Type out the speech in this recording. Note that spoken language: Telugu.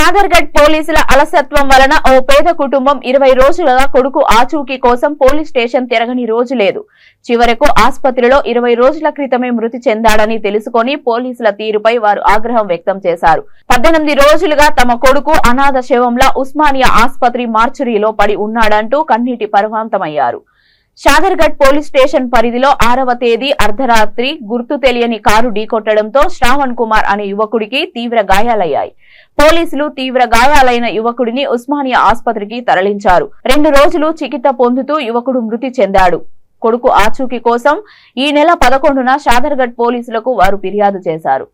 షాదర్గఢ్ పోలీసుల అలసత్వం వలన ఓ పేద కుటుంబం 20 రోజులుగా కొడుకు ఆచూకీ కోసం పోలీస్ స్టేషన్ తిరగని రోజు లేదు. చివరకు ఆసుపత్రిలో 20 రోజుల క్రితమే మృతి చెందాడని తెలుసుకొని పోలీసుల తీరుపై వారు ఆగ్రహం వ్యక్తం చేశారు. 18 రోజులుగా తమ కొడుకు అనాథ శవంలా ఉస్మానియా ఆసుపత్రి మార్చురీలో పడి ఉన్నాడంటూ కన్నీటి పరమాంతమయ్యారు. షాదర్గఢ్ పోలీస్ స్టేషన్ పరిధిలో 6వ తేదీ అర్ధరాత్రి గుర్తు తెలియని కారు ఢీకొట్టడంతో శ్రావణ్ కుమార్ అనే యువకుడికి తీవ్ర గాయాలయ్యాయి. పోలీసులు తీవ్ర గాయాలైన యువకుడిని ఉస్మానియా ఆసుపత్రికి తరలించారు. 2 రోజులు చికిత్స పొందుతూ యువకుడు మృతి చెందాడు. కొడుకు ఆచూకీ కోసం ఈ నెల 11న షాదర్గఢ్ పోలీసులకు వారు ఫిర్యాదు చేశారు.